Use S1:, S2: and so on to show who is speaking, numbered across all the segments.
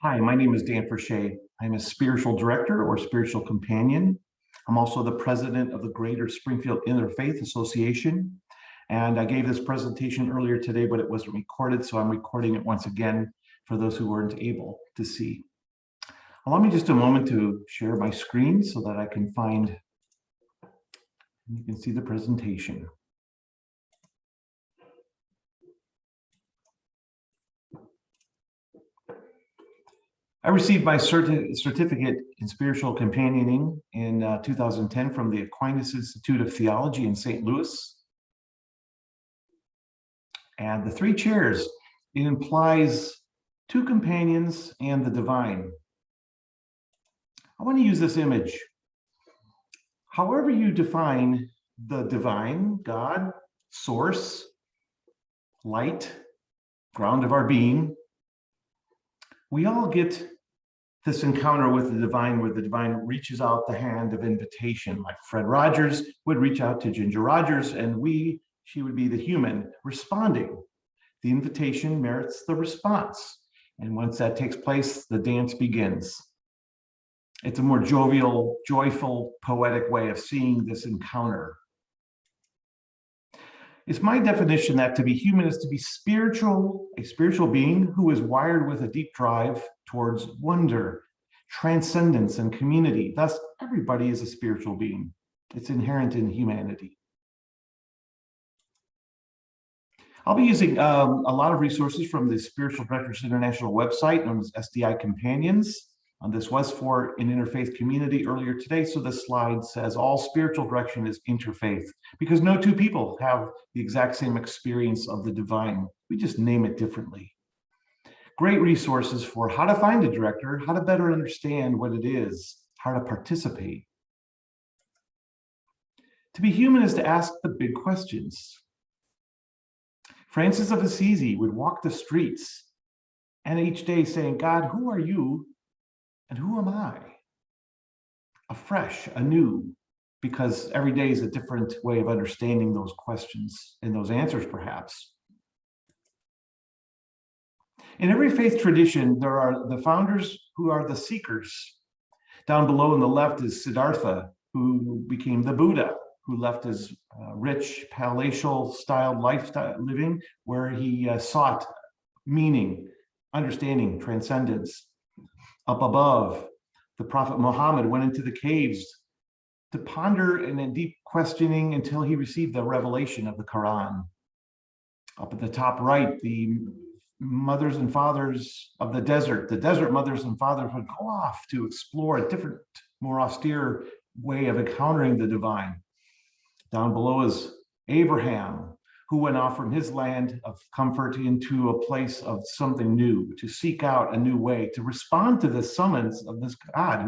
S1: Hi, my name is Dan Frachey. I'm a spiritual director or spiritual companion. I'm also the president of the Greater Springfield Interfaith Association. And I gave this presentation earlier today, but it wasn't recorded, so I'm recording it once again for those who weren't able to see. Allow me just a moment to share my screen so that I can find, you can see the presentation. I received my certificate in spiritual companioning in 2010 from the Aquinas Institute of Theology in St. Louis. And the three chairs, it implies two companions and the divine. I want to use this image. However you define the divine, God, source, light, ground of our being, we all get this encounter with the divine where the divine reaches out the hand of invitation, like Fred Rogers would reach out to Ginger Rogers, and she would be the human responding. The invitation merits the response. And once that takes place, the dance begins. It's a more jovial, joyful, poetic way of seeing this encounter. It's my definition that to be human is to be spiritual, a spiritual being who is wired with a deep drive towards wonder, transcendence, and community. Thus, everybody is a spiritual being. It's inherent in humanity. I'll be using a lot of resources from the Spiritual Directors International website known as SDI Companions. This was for an interfaith community earlier today, so this slide says all spiritual direction is interfaith, because no two people have the exact same experience of the divine. We just name it differently. Great resources for how to find a director, how to better understand what it is, how to participate. To be human is to ask the big questions. Francis of Assisi would walk the streets and each day saying, God, who are you? And who am I? Afresh, anew, because every day is a different way of understanding those questions and those answers, perhaps. In every faith tradition, there are the founders who are the seekers. Down below on the left is Siddhartha, who became the Buddha, who left his rich, palatial-styled lifestyle living, where he sought meaning, understanding, transcendence. Up above, the Prophet Muhammad went into the caves to ponder in a deep questioning until he received the revelation of the Quran. Up at the top right, the mothers and fathers of the desert mothers and fathers would go off to explore a different, more austere way of encountering the divine. Down below is Abraham, who went off from his land of comfort into a place of something new, to seek out a new way, to respond to the summons of this God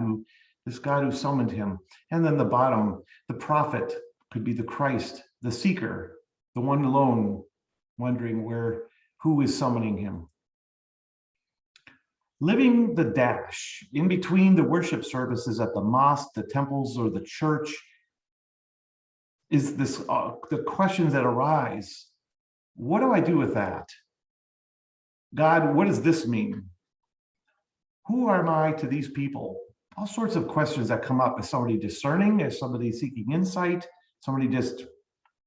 S1: who summoned him. And then the bottom, the prophet could be the Christ, the seeker, the one alone, wondering who is summoning him. Living the dash in between the worship services at the mosque, the temples, or the church is this the questions that arise. What do I do with that? God, what does this mean? Who am I to these people? All sorts of questions that come up as somebody discerning, as somebody seeking insight, somebody just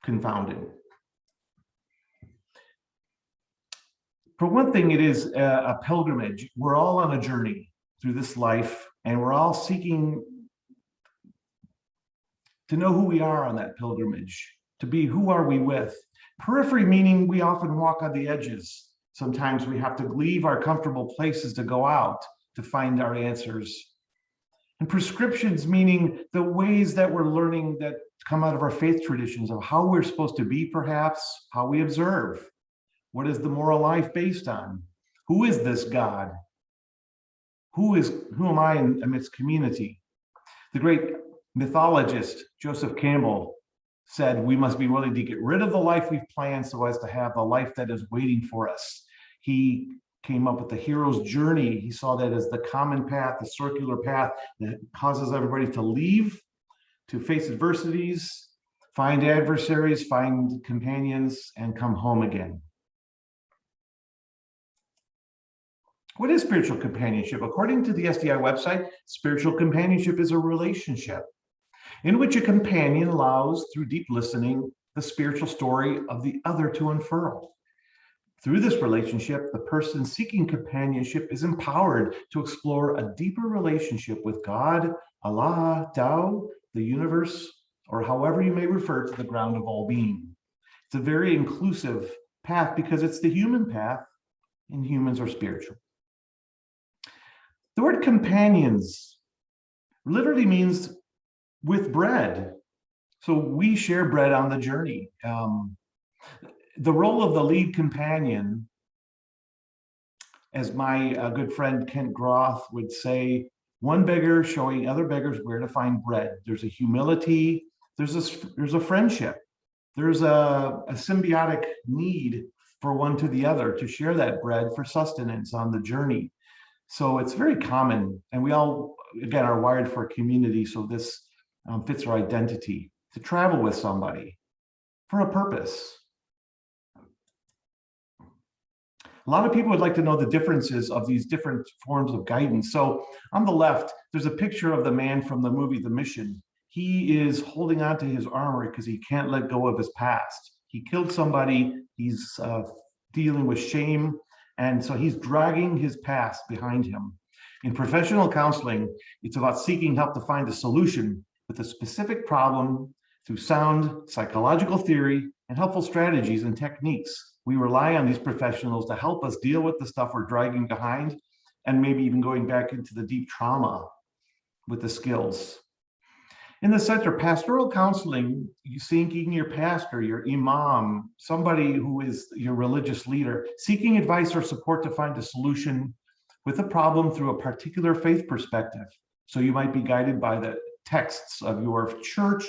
S1: confounded. For one thing, it is a pilgrimage. We're all on a journey through this life, and we're all seeking to know who we are on that pilgrimage, to be who are we with. Periphery meaning we often walk on the edges. Sometimes we have to leave our comfortable places to go out to find our answers. And prescriptions meaning the ways that we're learning that come out of our faith traditions of how we're supposed to be, perhaps, how we observe. What is the moral life based on? Who is this God? Who am I amidst community? The great mythologist Joseph Campbell said we must be willing to get rid of the life we've planned so as to have the life that is waiting for us. He came up with the hero's journey. He saw that as the common path, the circular path that causes everybody to leave, to face adversities, find adversaries, find companions, and come home again. What is spiritual companionship? According to the SDI website, spiritual companionship is a relationship in which a companion allows, through deep listening, the spiritual story of the other to unfurl. Through this relationship, the person seeking companionship is empowered to explore a deeper relationship with God, Allah, Tao, the universe, or however you may refer to the ground of all being. It's a very inclusive path because it's the human path, and humans are spiritual. The word companions literally means with bread. So we share bread on the journey. The role of the lead companion, as my good friend Kent Groth would say, one beggar showing other beggars where to find bread. There's a humility, there's a friendship, there's a symbiotic need for one to the other to share that bread for sustenance on the journey. So it's very common, and we all, again, are wired for a community, so this fits our identity, to travel with somebody for a purpose. A lot of people would like to know the differences of these different forms of guidance. So on the left, there's a picture of the man from the movie The Mission. He is holding on to his armor because he can't let go of his past. He killed somebody, he's dealing with shame, and so he's dragging his past behind him. In professional counseling, it's about seeking help to find a solution with a specific problem through sound psychological theory and helpful strategies and techniques. We rely on these professionals to help us deal with the stuff we're dragging behind, and maybe even going back into the deep trauma with the skills. In the center, pastoral counseling, you seeking your pastor, your imam, somebody who is your religious leader, seeking advice or support to find a solution with a problem through a particular faith perspective. So you might be guided by the texts of your church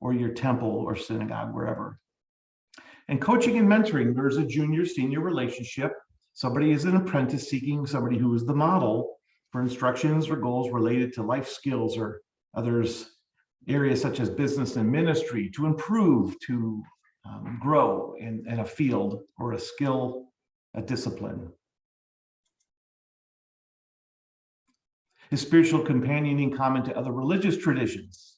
S1: or your temple or synagogue, wherever. And coaching and mentoring, there's a junior-senior relationship. Somebody is an apprentice seeking somebody who is the model for instructions or goals related to life skills or others areas such as business and ministry to improve, to grow in a field or a skill, a discipline. Is spiritual companioning common to other religious traditions?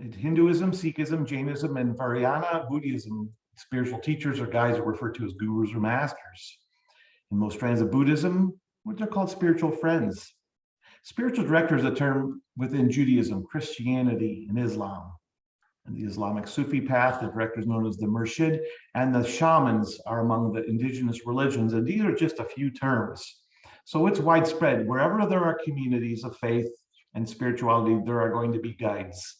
S1: In Hinduism, Sikhism, Jainism, and Vajrayana Buddhism, spiritual teachers or guides are referred to as gurus or masters. In most strands of Buddhism, what they're called spiritual friends. Spiritual director is a term within Judaism, Christianity, and Islam. In the Islamic Sufi path, the director is known as the Murshid, and the shamans are among the indigenous religions, and these are just a few terms. So it's widespread. Wherever there are communities of faith and spirituality, there are going to be guides.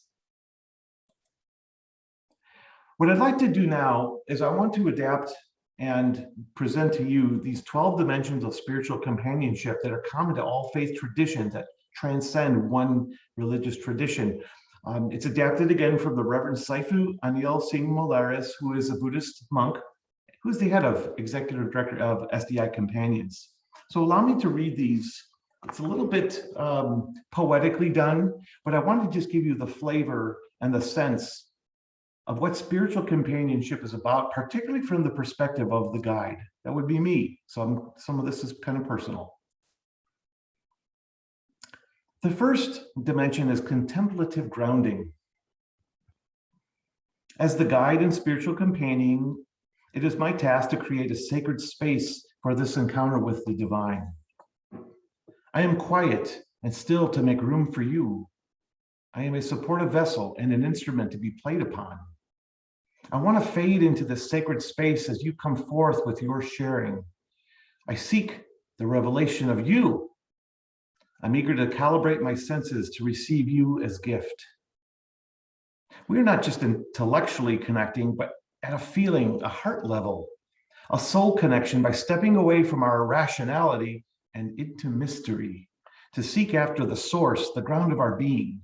S1: What I'd like to do now is I want to adapt and present to you these 12 dimensions of spiritual companionship that are common to all faith traditions that transcend one religious tradition. It's adapted again from the Reverend Saifu Anil Singh Molaris, who is a Buddhist monk, who's the head of executive director of SDI Companions. So allow me to read these. It's a little bit poetically done, but I want to just give you the flavor and the sense of what spiritual companionship is about, particularly from the perspective of the guide. That would be me. So some of this is kind of personal. The first dimension is contemplative grounding. As the guide and spiritual companion, it is my task to create a sacred space for this encounter with the divine. I am quiet and still to make room for you. I am a supportive vessel and an instrument to be played upon. I want to fade into this sacred space as you come forth with your sharing. I seek the revelation of you. I'm eager to calibrate my senses to receive you as gift. We are not just intellectually connecting, but at a feeling, a heart level, a soul connection by stepping away from our rationality and into mystery to seek after the source, the ground of our being.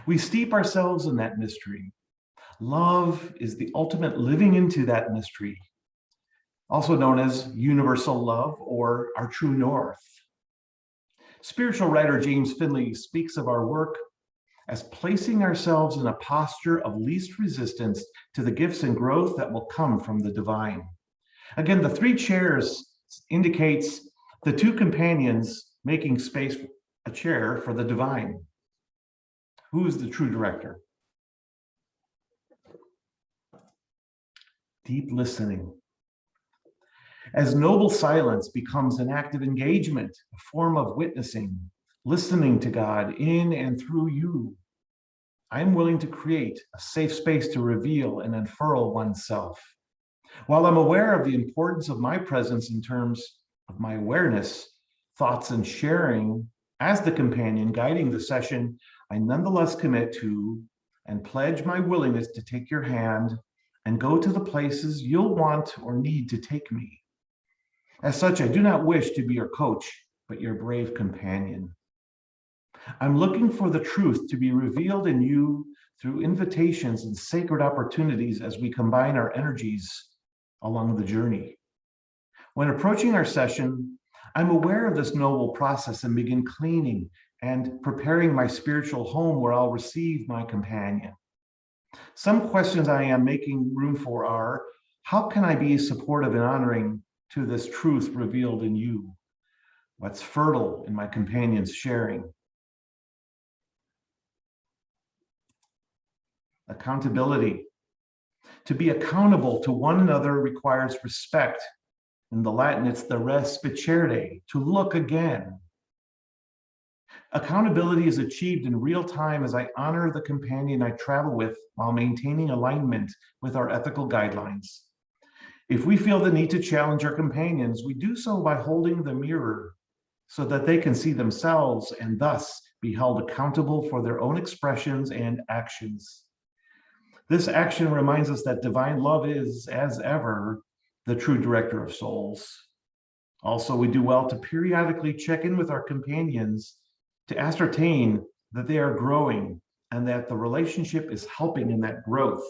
S1: We steep ourselves in that mystery. Love is the ultimate living into that mystery, also known as universal love or our true north. Spiritual writer James Finley speaks of our work as placing ourselves in a posture of least resistance to the gifts and growth that will come from the divine. Again, the three chairs indicates the two companions making space, a chair for the divine. Who is the true director? Deep listening. As noble silence becomes an active engagement, a form of witnessing, listening to God in and through you, I'm willing to create a safe space to reveal and unfurl oneself. While I'm aware of the importance of my presence in terms of my awareness, thoughts, and sharing as the companion guiding the session, I nonetheless commit to and pledge my willingness to take your hand and go to the places you'll want or need to take me. As such, I do not wish to be your coach, but your brave companion. I'm looking for the truth to be revealed in you through invitations and sacred opportunities as we combine our energies along the journey. When approaching our session, I'm aware of this noble process and begin cleaning and preparing my spiritual home where I'll receive my companion. Some questions I am making room for are, how can I be supportive and honoring to this truth revealed in you? What's fertile in my companion's sharing? Accountability. To be accountable to one another requires respect. In the Latin, it's the respicere, to look again. Accountability is achieved in real time as I honor the companion I travel with while maintaining alignment with our ethical guidelines. If we feel the need to challenge our companions, we do so by holding the mirror so that they can see themselves and thus be held accountable for their own expressions and actions. This action reminds us that divine love is, as ever, the true director of souls. Also, we do well to periodically check in with our companions to ascertain that they are growing and that the relationship is helping in that growth.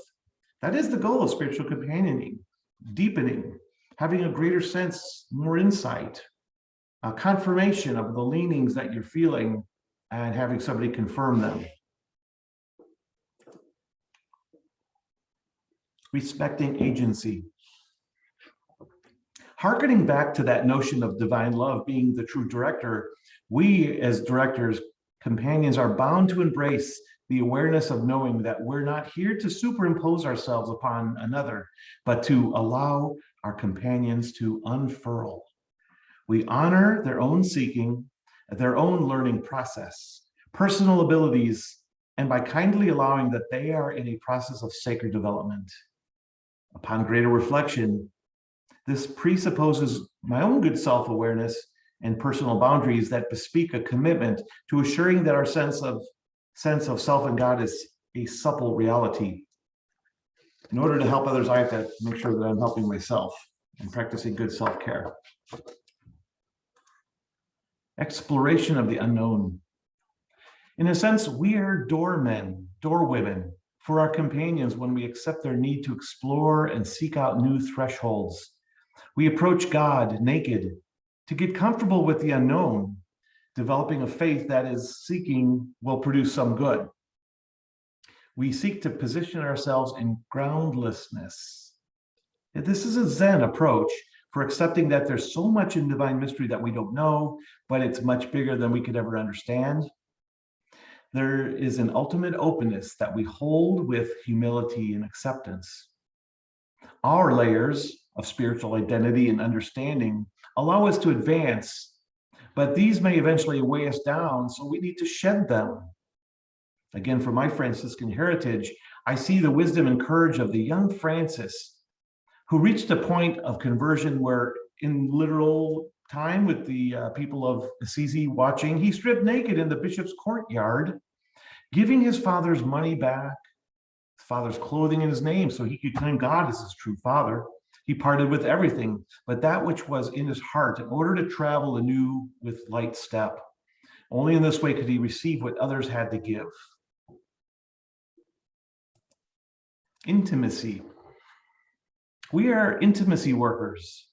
S1: That is the goal of spiritual companioning, deepening, having a greater sense, more insight, a confirmation of the leanings that you're feeling and having somebody confirm them. Respecting agency. Harkening back to that notion of divine love being the true director, we as directors, companions, are bound to embrace the awareness of knowing that we're not here to superimpose ourselves upon another, but to allow our companions to unfurl. We honor their own seeking, their own learning process, personal abilities, and by kindly allowing that they are in a process of sacred development. Upon greater reflection, this presupposes my own good self-awareness and personal boundaries that bespeak a commitment to assuring that our sense of self and God is a supple reality. In order to help others, I have to make sure that I'm helping myself and practicing good self-care. Exploration of the unknown. In a sense, we are doormen, doorwomen for our companions when we accept their need to explore and seek out new thresholds. We approach God naked to get comfortable with the unknown, developing a faith that is seeking will produce some good. We seek to position ourselves in groundlessness. This is a Zen approach for accepting that there's so much in divine mystery that we don't know, but it's much bigger than we could ever understand. There is an ultimate openness that we hold with humility and acceptance. Our layers of spiritual identity and understanding allow us to advance, but these may eventually weigh us down, so we need to shed them. Again, from my Franciscan heritage, I see the wisdom and courage of the young Francis, who reached a point of conversion where, in literal time with the people of Assisi watching, he stripped naked in the bishop's courtyard, giving his father's money back, his father's clothing in his name, so he could claim God as his true father. He parted with everything, but that which was in his heart, in order to travel anew with light step. Only in this way could he receive what others had to give. Intimacy. We are intimacy workers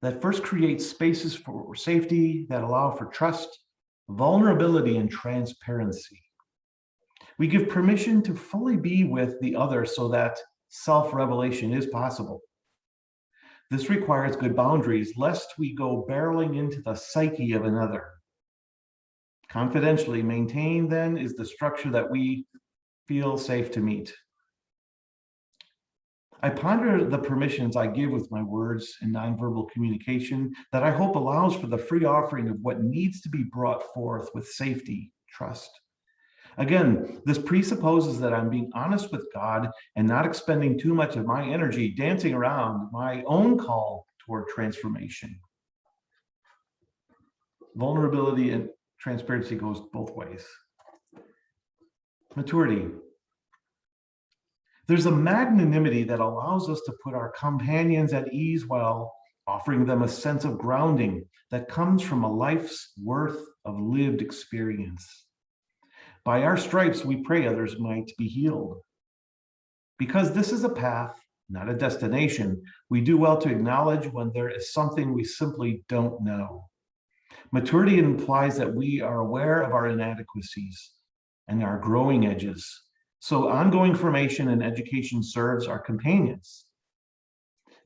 S1: that first create spaces for safety that allow for trust, vulnerability, and transparency. We give permission to fully be with the other so that self-revelation is possible. This requires good boundaries, lest we go barreling into the psyche of another. Confidentially maintained, then, is the structure that we feel safe to meet. I ponder the permissions I give with my words and nonverbal communication that I hope allows for the free offering of what needs to be brought forth with safety, trust. Again, this presupposes that I'm being honest with God and not expending too much of my energy dancing around my own call toward transformation. Vulnerability and transparency goes both ways. Maturity. There's a magnanimity that allows us to put our companions at ease while offering them a sense of grounding that comes from a life's worth of lived experience. By our stripes, we pray others might be healed. Because this is a path, not a destination, we do well to acknowledge when there is something we simply don't know. Maturity implies that we are aware of our inadequacies and our growing edges. So ongoing formation and education serves our companions.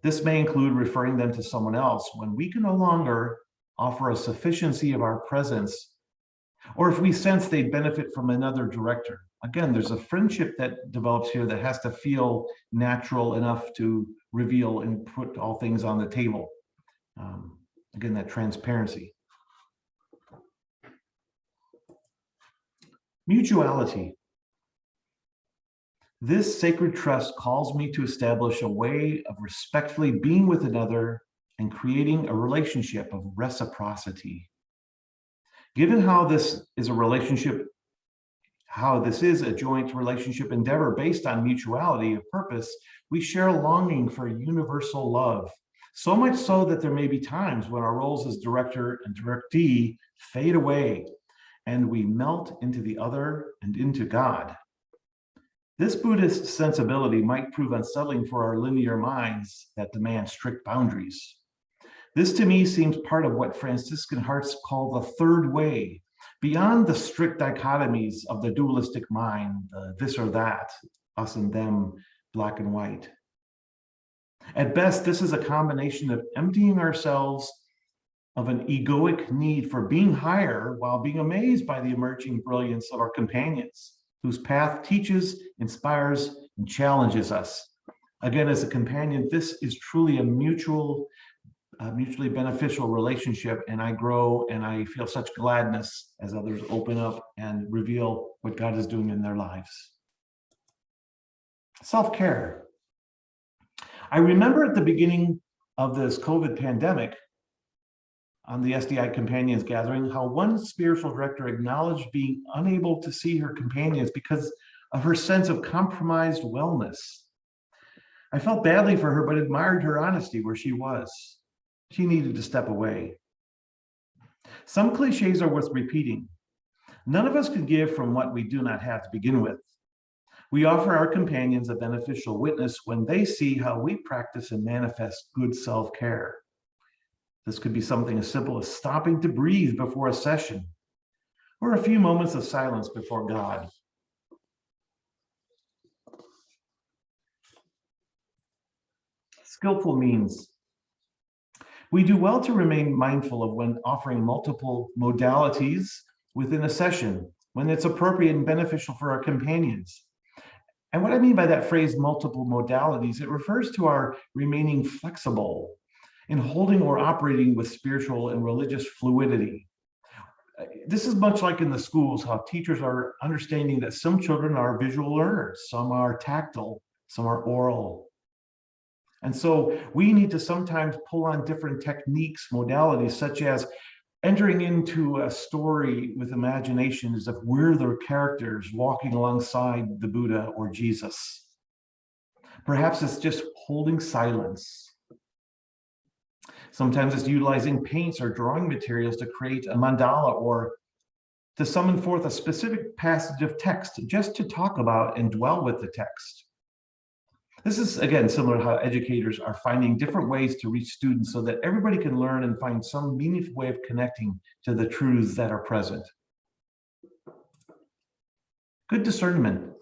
S1: This may include referring them to someone else when we can no longer offer a sufficiency of our presence, or if we sense they'd benefit from another director. Again, there's a friendship that develops here that has to feel natural enough to reveal and put all things on the table. Again, that transparency. Mutuality. This sacred trust calls me to establish a way of respectfully being with another and creating a relationship of reciprocity. Given how this is a joint relationship endeavor based on mutuality of purpose, we share a longing for universal love. So much so that there may be times when our roles as director and directee fade away and we melt into the other and into God. This Buddhist sensibility might prove unsettling for our linear minds that demand strict boundaries. This to me seems part of what Franciscan hearts call the third way, beyond the strict dichotomies of the dualistic mind, this or that, us and them, black and white. At best, this is a combination of emptying ourselves of an egoic need for being higher while being amazed by the emerging brilliance of our companions, whose path teaches, inspires, and challenges us. Again, as a companion, this is truly a mutually beneficial relationship, and I grow and I feel such gladness as others open up and reveal what God is doing in their lives. Self-care. I remember at the beginning of this COVID pandemic on the SDI Companions Gathering, how one spiritual director acknowledged being unable to see her companions because of her sense of compromised wellness. I felt badly for her, but admired her honesty where she was. She needed to step away. Some cliches are worth repeating. None of us can give from what we do not have to begin with. We offer our companions a beneficial witness when they see how we practice and manifest good self-care. This could be something as simple as stopping to breathe before a session, or a few moments of silence before God. Skillful means. We do well to remain mindful of when offering multiple modalities within a session, when it's appropriate and beneficial for our companions. And what I mean by that phrase, multiple modalities, it refers to our remaining flexible in holding or operating with spiritual and religious fluidity. This is much like in the schools, how teachers are understanding that some children are visual learners, some are tactile, some are oral. And so we need to sometimes pull on different techniques, modalities, such as entering into a story with imagination as if we're the characters walking alongside the Buddha or Jesus. Perhaps it's just holding silence. Sometimes it's utilizing paints or drawing materials to create a mandala or to summon forth a specific passage of text just to talk about and dwell with the text. This is, again, similar to how educators are finding different ways to reach students so that everybody can learn and find some meaningful way of connecting to the truths that are present. Good discernment.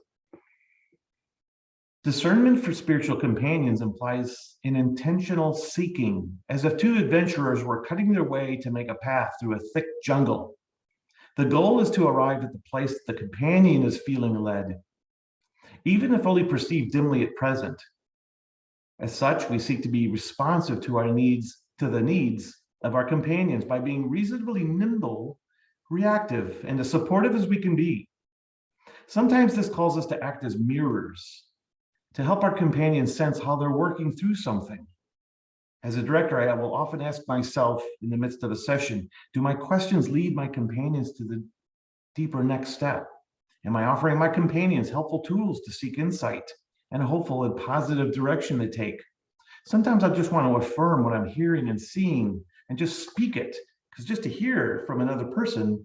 S1: Discernment for spiritual companions implies an intentional seeking, as if two adventurers were cutting their way to make a path through a thick jungle. The goal is to arrive at the place the companion is feeling led, even if only perceived dimly at present. As such, we seek to be responsive to the needs of our companions by being reasonably nimble, reactive, and as supportive as we can be. Sometimes this calls us to act as mirrors, to help our companions sense how they're working through something. As a director, I will often ask myself in the midst of a session, do my questions lead my companions to the deeper next step? Am I offering my companions helpful tools to seek insight and a hopeful and positive direction to take? Sometimes I just want to affirm what I'm hearing and seeing and just speak it, because just to hear from another person,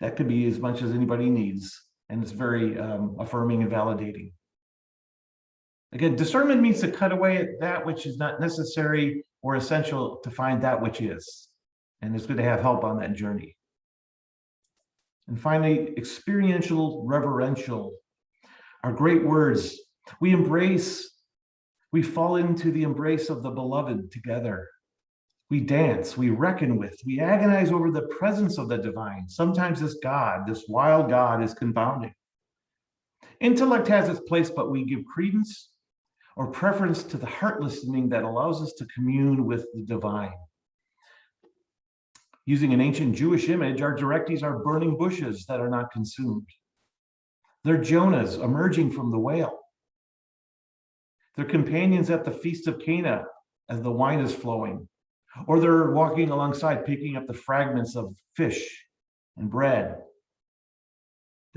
S1: that could be as much as anybody needs. And it's very affirming and validating. Again, discernment means to cut away at that which is not necessary or essential to find that which is. And it's good to have help on that journey. And finally, experiential, reverential are great words. We fall into the embrace of the beloved together. We dance, we reckon with, we agonize over the presence of the divine. Sometimes this God, this wild God, is confounding. Intellect has its place, but we give credence or preference to the heart listening that allows us to commune with the divine. Using an ancient Jewish image, our directees are burning bushes that are not consumed. They're Jonahs emerging from the whale. They're companions at the Feast of Cana as the wine is flowing. Or they're walking alongside, picking up the fragments of fish and bread.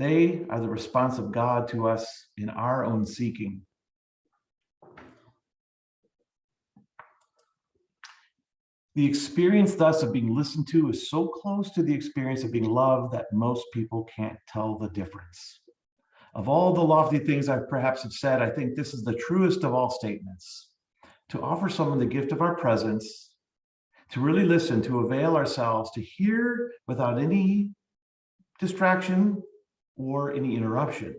S1: They are the response of God to us in our own seeking. The experience, thus, of being listened to is so close to the experience of being loved that most people can't tell the difference. Of all the lofty things I perhaps have said, I think this is the truest of all statements. To offer someone the gift of our presence, to really listen, to avail ourselves, to hear without any distraction or any interruption,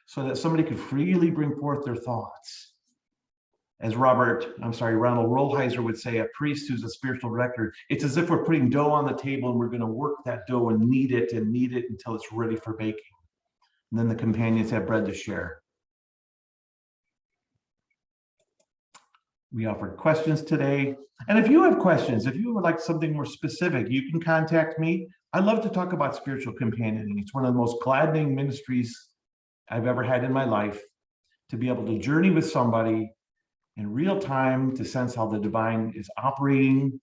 S1: so that somebody could freely bring forth their thoughts. As Ronald Rolheiser would say, a priest who's a spiritual director, it's as if we're putting dough on the table and we're going to work that dough and knead it until it's ready for baking. And then the companions have bread to share. We offered questions today. And if you have questions, if you would like something more specific, you can contact me. I love to talk about spiritual companioning. It's one of the most gladdening ministries I've ever had in my life, to be able to journey with somebody in real time, to sense how the divine is operating,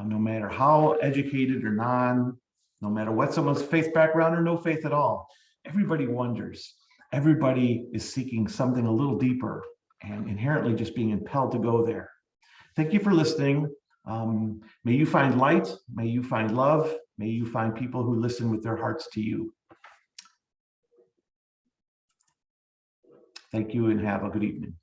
S1: no matter how educated or no matter what someone's faith background or no faith at all. Everybody wonders. Everybody is seeking something a little deeper and inherently just being impelled to go there. Thank you for listening. May you find light, may you find love, may you find people who listen with their hearts to you. Thank you and have a good evening.